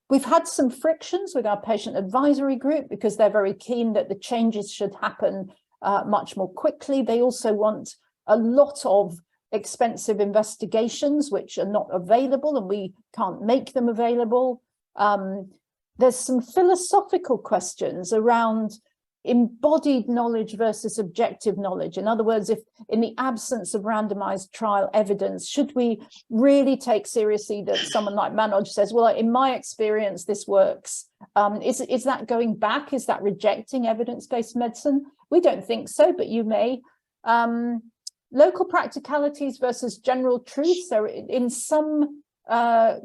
We've had some frictions with our patient advisory group because they're very keen that the changes should happen much more quickly. They also want a lot of expensive investigations which are not available, and we can't make them available. There's some philosophical questions around embodied knowledge versus objective knowledge. In other words, if in the absence of randomized trial evidence, should we really take seriously that someone like Manoj says, well, in my experience, this works? Is that going back? Is that rejecting evidence-based medicine? We don't think so, but you may. Local practicalities versus general truth. So in some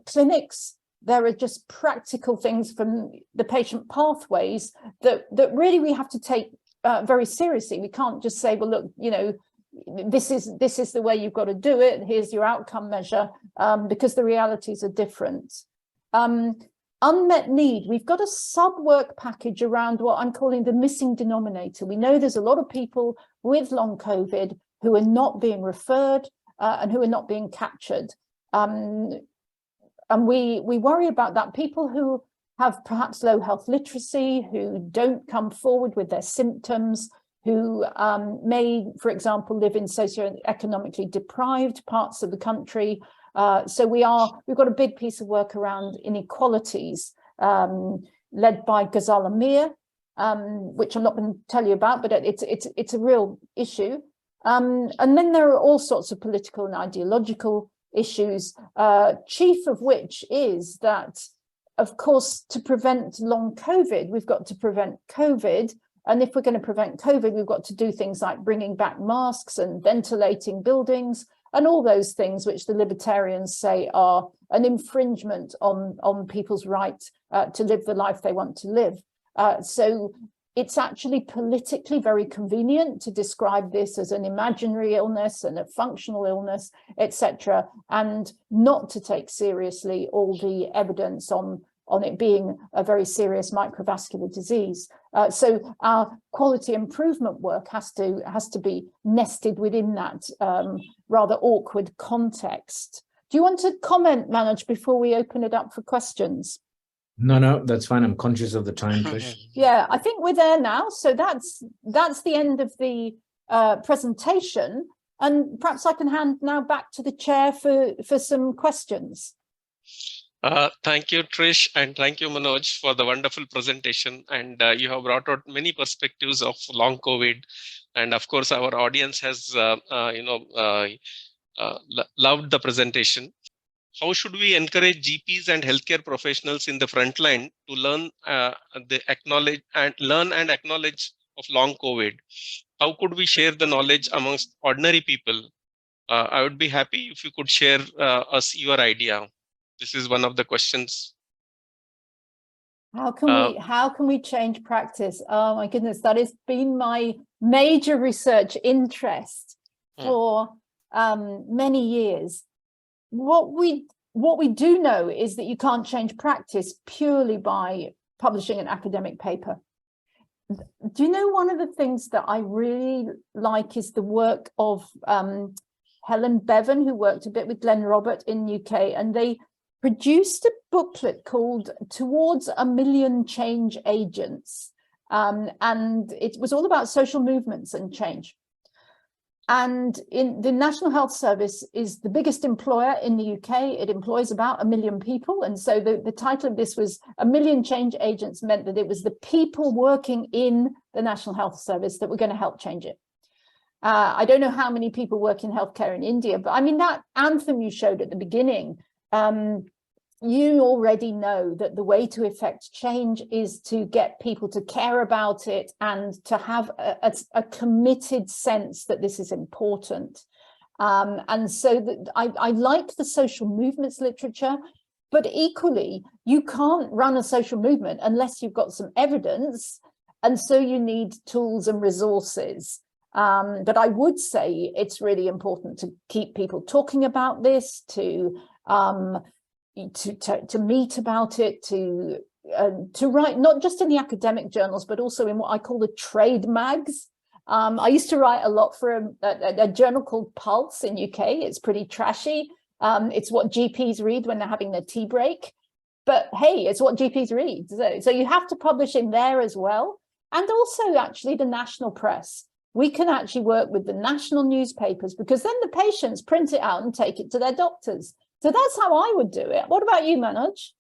clinics, there are just practical things from the patient pathways that really we have to take very seriously. We can't just say, well, look, this is the way you've got to do it. Here's your outcome measure, because the realities are different. Unmet need. We've got a sub-work package around what I'm calling the missing denominator. We know there's a lot of people with long COVID who are not being referred and who are not being captured. And we worry about that. People who have perhaps low health literacy, who don't come forward with their symptoms, who may, for example, live in socioeconomically deprived parts of the country, So we've got a big piece of work around inequalities, led by Ghazal Amir, which I'm not going to tell you about, but it's a real issue. And then there are all sorts of political and ideological issues, chief of which is that, of course, to prevent long COVID, we've got to prevent COVID. And if we're going to prevent COVID, we've got to do things like bringing back masks and ventilating buildings and all those things which the libertarians say are an infringement on people's right to live the life they want to live. So it's actually politically very convenient to describe this as an imaginary illness and a functional illness, etc., and not to take seriously all the evidence on it being a very serious microvascular disease. So our quality improvement work has to be nested within that rather awkward context. Do you want to comment, Manoj, before we open it up for questions? No, that's fine. I'm conscious of the time, Trish. Yeah, I think we're there now. So that's the end of the presentation. And perhaps I can hand now back to the chair for some questions. Thank you, Trish, and thank you, Manoj, for the wonderful presentation. And you have brought out many perspectives of long COVID. And of course, our audience has, loved the presentation. How should we encourage GPs and healthcare professionals in the front line to learn and acknowledge of long COVID? How could we share the knowledge amongst ordinary people? I would be happy if you could share us your idea. This is one of the questions. How can we change practice? Oh my goodness, that has been my major research interest for many years. What we do know is that you can't change practice purely by publishing an academic paper. Do you know, one of the things that I really like is the work of Helen Bevan, who worked a bit with Glenn Robert in UK, and they produced a booklet called Towards a Million Change Agents. And it was all about social movements and change. And in the National Health Service is the biggest employer in the UK. It employs about 1 million people. And so the title of this was A Million Change Agents, meant that it was the people working in the National Health Service that were going to help change it. I don't know how many people work in healthcare in India, but I mean, that anthem you showed at the beginning, you already know that the way to effect change is to get people to care about it and to have a committed sense that this is important. And so I like the social movements literature, but equally, you can't run a social movement unless you've got some evidence. And so you need tools and resources. But I would say it's really important to keep people talking about this, to meet about it, to write, not just in the academic journals, but also in what I call the trade mags. I used to write a lot for a journal called Pulse in UK. It's pretty trashy. It's what GPs read when they're having their tea break. But hey, it's what GPs read. So you have to publish in there as well. And also actually the national press. We can actually work with the national newspapers, because then the patients print it out and take it to their doctors. So that's how I would do it. What about you, Manoj?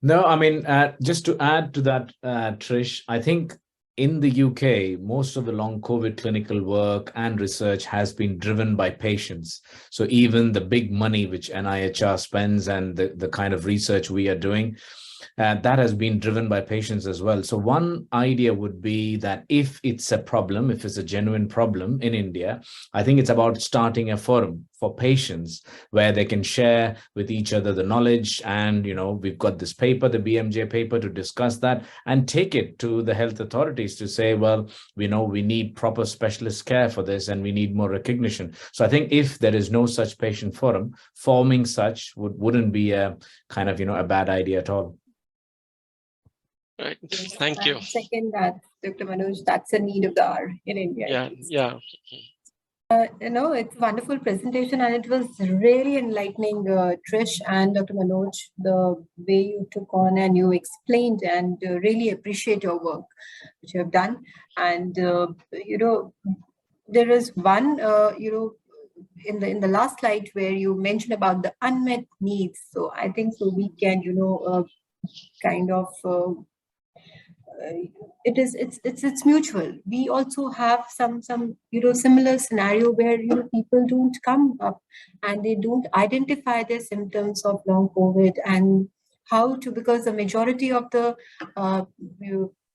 No, I mean, just to add to that, Trish, I think in the UK, most of the long COVID clinical work and research has been driven by patients. So even the big money which NIHR spends and the kind of research we are doing, that has been driven by patients as well. So one idea would be that if it's a problem, if it's a genuine problem in India, I think it's about starting a forum for patients where they can share with each other the knowledge. And, you know, we've got this paper, the BMJ paper, to discuss that and take it to the health authorities to say, well, we know we need proper specialist care for this and we need more recognition. So I think if there is no such patient forum, forming such wouldn't be a kind of, a bad idea at all. Right. Thank you. Second that, Dr. Manoj, that's a need of the hour in India. Yeah. It's a wonderful presentation, and it was really enlightening, Trish and Dr. Manoj, the way you took on and you explained, and really appreciate your work which you have done. And, there is one, in the last slide where you mentioned about the unmet needs. So I think so we can, kind of it's mutual. We also have some similar scenario where people don't come up and they don't identify their symptoms of long COVID, and how to, because the majority of the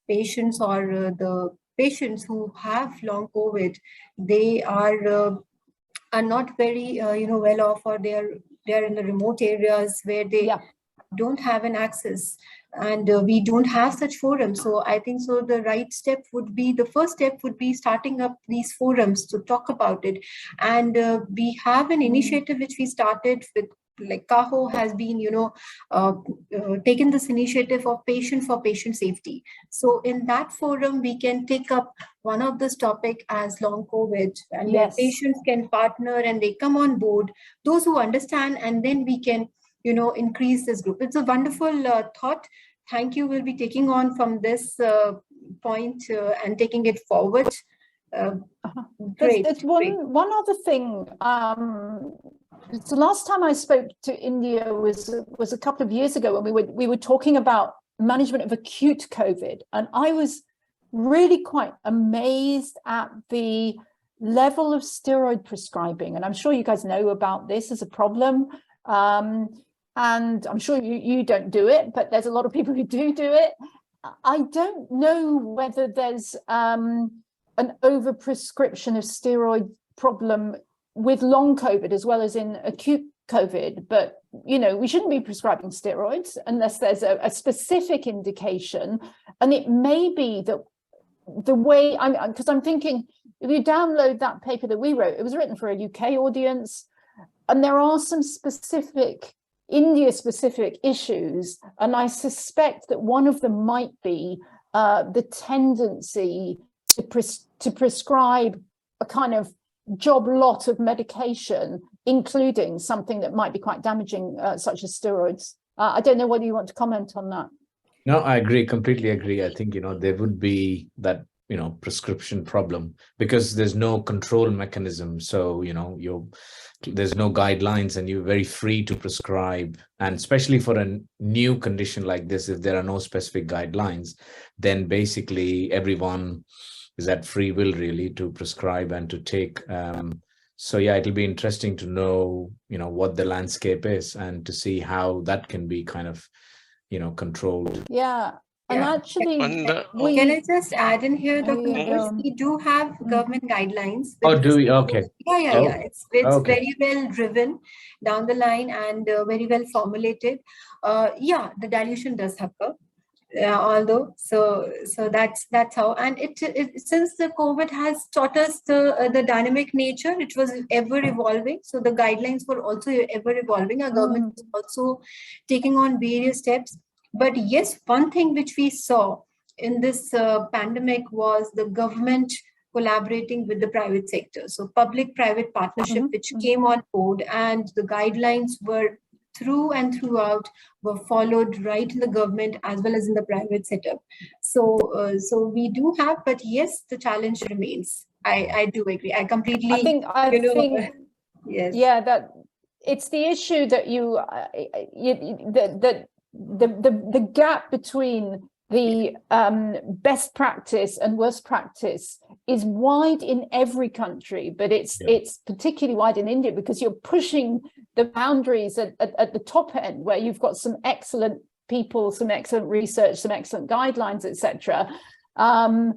patients or the patients who have long COVID, they are not very well off, or they are in the remote areas where they don't have an access, and we don't have such forums. So I think so the first step would be starting up these forums to talk about it. And we have an initiative which we started with, like CAHO has been taken this initiative of patient for patient safety. So in that forum we can take up one of this topic as long COVID, and where patients can partner and they come on board, those who understand, and then we can increase this group. It's a wonderful thought. Thank you. We'll be taking on from this point and taking it forward. Great. There's one other thing. The last time I spoke to India was a couple of years ago, when we were talking about management of acute COVID, and I was really quite amazed at the level of steroid prescribing. And I'm sure you guys know about this as a problem. And I'm sure you don't do it, but there's a lot of people who do it. I don't know whether there's an overprescription of steroid problem with long COVID as well as in acute COVID, but we shouldn't be prescribing steroids unless there's a specific indication. And it may be that the way because I'm thinking, if you download that paper that we wrote, it was written for a UK audience, and there are some specific India-specific issues, and I suspect that one of them might be the tendency to prescribe a kind of job lot of medication, including something that might be quite damaging, such as steroids. I don't know whether you want to comment on that. No, I agree, completely agree. I think, there would be that, prescription problem because there's no control mechanism. So, there's no guidelines and you're very free to prescribe. And especially for a new condition like this, if there are no specific guidelines, then basically everyone is at free will really to prescribe and to take. So yeah, it'll be interesting to know, what the landscape is and to see how that can be kind of, controlled. Yeah. And actually, can I just add in here, Dr. We do have government guidelines. Oh, do we? Okay. Yeah. It's very well driven down the line and very well formulated. The dilution does occur. Although so that's how, and it since the COVID has taught us the dynamic nature, it was ever evolving. So the guidelines were also ever evolving. Our government was also taking on various steps. But yes, one thing which we saw in this pandemic was the government collaborating with the private sector. So public-private partnership, which came on board, and the guidelines were through and throughout were followed right in the government as well as in the private setup. So we do have, but yes, the challenge remains. I do agree. I completely. I think yes. Yeah, that it's the issue that the gap between the best practice and worst practice is wide in every country, but it's particularly wide in India because you're pushing the boundaries at the top end, where you've got some excellent people, some excellent research, some excellent guidelines, etc. And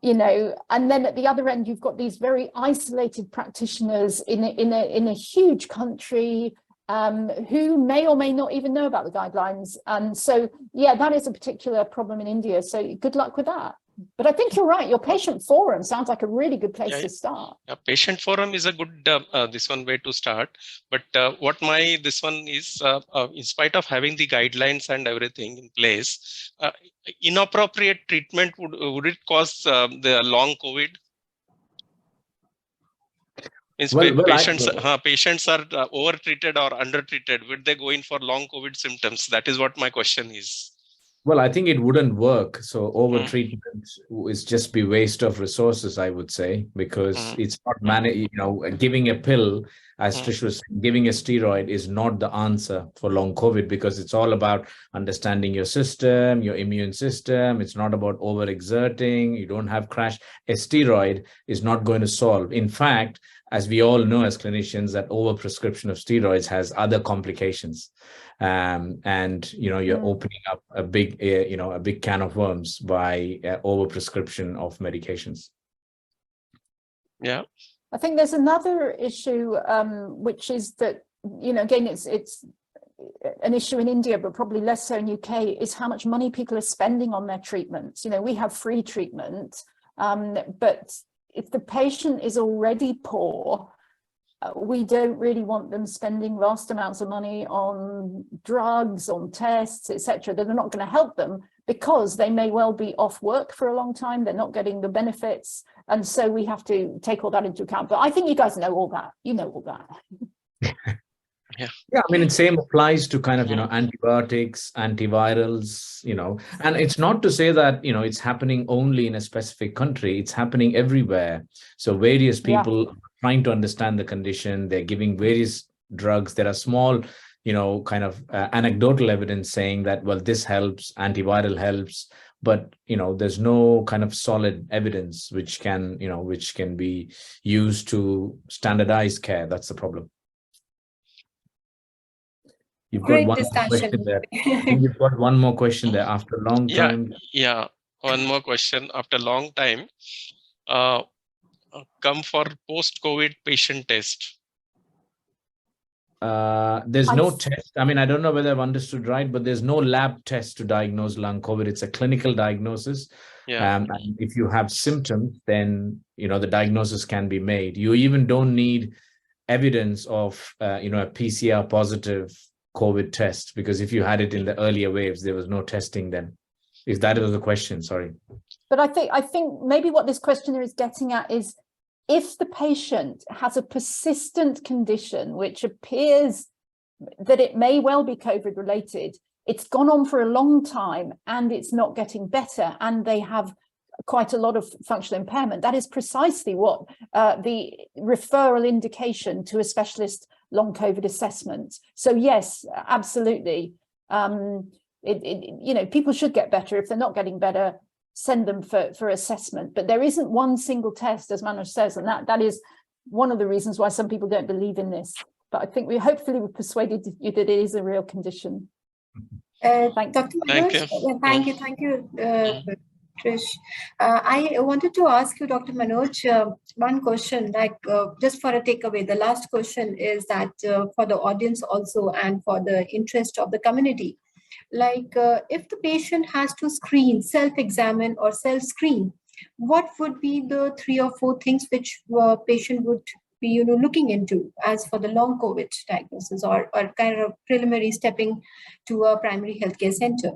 then at the other end, you've got these very isolated practitioners in a huge country who may or may not even know about the guidelines. And so, that is a particular problem in India. So good luck with that. But I think you're right. Your patient forum sounds like a really good place to start. Patient forum is a good way to start. But this one is, in spite of having the guidelines and everything in place, inappropriate treatment, would it cause the long COVID? Patients are over-treated or under-treated. Would they go in for long COVID symptoms? That is what my question is. Well, I think it wouldn't work. So over treatment is just be waste of resources, I would say, because it's not giving a pill, as Trish was saying, giving a steroid is not the answer for long COVID, because it's all about understanding your system, your immune system. It's not about overexerting. You don't have crash. A steroid is not going to solve. In fact, as we all know as clinicians, that overprescription of steroids has other complications. And you're opening up a big can of worms by overprescription of medications. Yeah, I think there's another issue, which is that, again, it's an issue in India, but probably less so in UK, is how much money people are spending on their treatments. We have free treatment, but if the patient is already poor, we don't really want them spending vast amounts of money on drugs, on tests, etc., that are not going to help them, because they may well be off work for a long time. They're not getting the benefits. And so we have to take all that into account. But I think you guys know all that. You know all that. Yeah, I mean, the same applies to kind of, antibiotics, antivirals, and it's not to say that, it's happening only in a specific country. It's happening everywhere. So various people are trying to understand the condition. They're giving various drugs. There are small, kind of anecdotal evidence saying that, well, this helps, antiviral helps, but, there's no kind of solid evidence which can be used to standardize care. That's the problem. You've got Great one discussion. question there. I think you've got one more question there after a long time. Yeah, one more question after a long time. Come for post-COVID patient test. There's no test. I mean, I don't know whether I've understood right, but there's no lab test to diagnose long COVID. It's a clinical diagnosis. Yeah. And if you have symptoms, then, the diagnosis can be made. You even don't need evidence of, a PCR positive COVID test, because if you had it in the earlier waves, there was no testing then. If that was the question, sorry. But I think maybe what this questioner is getting at is, if the patient has a persistent condition which appears that it may well be COVID related, it's gone on for a long time and it's not getting better, and they have quite a lot of functional impairment, that is precisely what the referral indication to a specialist long COVID assessment. So yes, absolutely. People should get better. If they're not getting better, send them for assessment. But there isn't one single test, as Manoj says, and that is one of the reasons why some people don't believe in this. But I think hopefully we persuaded you that it is a real condition. Thank you, Trish. I wanted to ask you, Dr. Manoj, one question, just for a takeaway. The last question is that for the audience also, and for the interest of the community, if the patient has to self-examine or self-screen, what would be the 3 or 4 things which a patient would be, looking into as for the long COVID diagnosis, or kind of preliminary stepping to a primary healthcare center?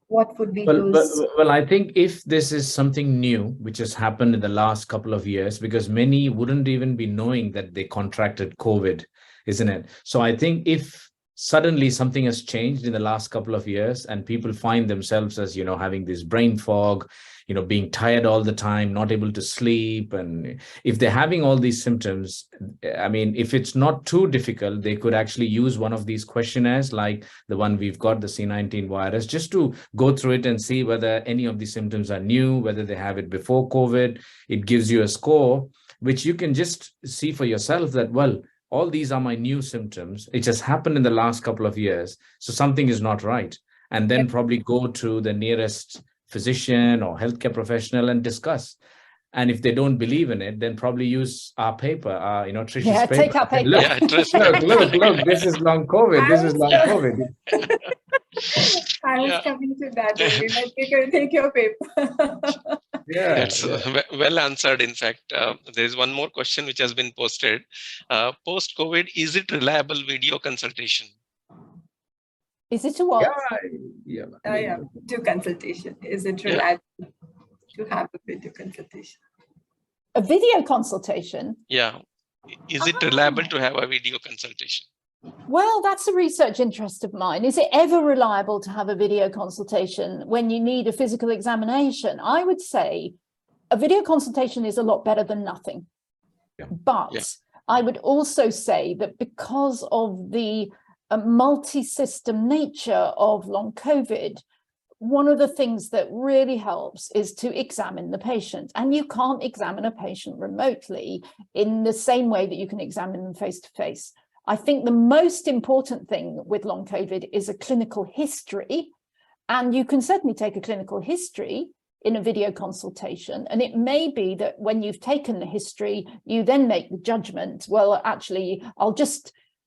What would be those? Well, I think if this is something new, which has happened in the last couple of years, because many wouldn't even be knowing that they contracted COVID, isn't it? So I think if suddenly something has changed in the last couple of years and people find themselves as, having this brain fog, being tired all the time, not able to sleep. And if they're having all these symptoms, I mean, if it's not too difficult, they could actually use one of these questionnaires like the one we've got, the C19 virus, just to go through it and see whether any of these symptoms are new, whether they have it before COVID. It gives you a score, which you can just see for yourself that, well, all these are my new symptoms. It just happened in the last couple of years. So something is not right. And then probably go to the nearest physician or healthcare professional and discuss. And if they don't believe in it, then probably use our paper, Trish's paper. Take our paper. Look, this is long COVID. This is long COVID. I was coming to that only. Take your paper. That's well answered. In fact, there is one more question which has been posted. Post-COVID, is it reliable video consultation? Is it a what? To consultation. Is it reliable to have a video consultation? A video consultation? Yeah. Is it reliable to have a video consultation? Well, that's a research interest of mine. Is it ever reliable to have a video consultation when you need a physical examination? I would say a video consultation is a lot better than nothing. Yeah. But I would also say that because of the multi-system nature of long COVID, one of the things that really helps is to examine the patient. And you can't examine a patient remotely in the same way that you can examine them face-to-face. I think the most important thing with long COVID is a clinical history. And you can certainly take a clinical history in a video consultation. And it may be that when you've taken the history, you then make the judgment, well, actually,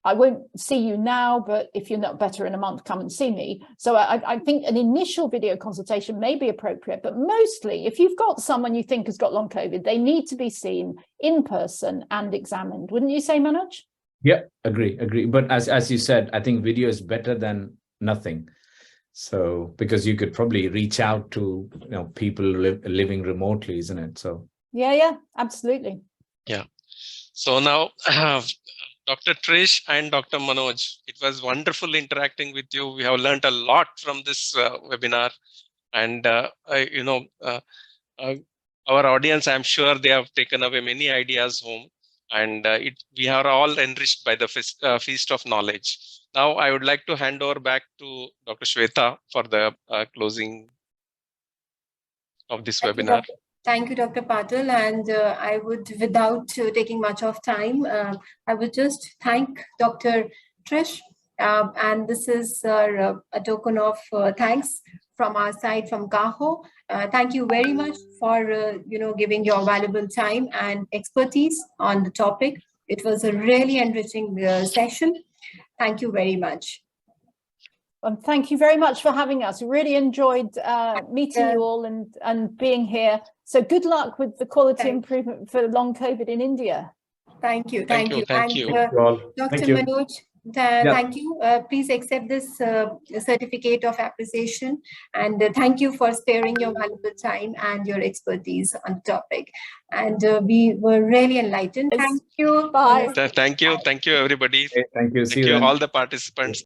I won't see you now, but if you're not better in a month, come and see me. So I think an initial video consultation may be appropriate, but mostly if you've got someone you think has got long COVID, they need to be seen in person and examined. Wouldn't you say, Manoj? Yeah, agree. But as you said, I think video is better than nothing. So because you could probably reach out to people living remotely, isn't it? So yeah, absolutely. Yeah. So now Dr. Trish and Dr. Manoj, it was wonderful interacting with you. We have learned a lot from this webinar, and our audience, I'm sure they have taken away many ideas home, and we are all enriched by the feast of knowledge. Now, I would like to hand over back to Dr. Shweta for the closing of this webinar. Thank you, Dr. Patil. And I would, without taking much of time, I would just thank Dr. Trish. And this is a token of thanks from our side, from CAHO. Thank you very much for giving your valuable time and expertise on the topic. It was a really enriching session. Thank you very much. Thank you very much for having us. We really enjoyed meeting you all and being here. So good luck with the quality improvement for long COVID in India. Thank you. Thank you. Dr. Manoj, thank you. Please accept this certificate of appreciation, and thank you for sparing your valuable time and your expertise on the topic. And we were really enlightened. Thank you. Bye. Thank you, everybody. Thank you. Thank you, all the participants.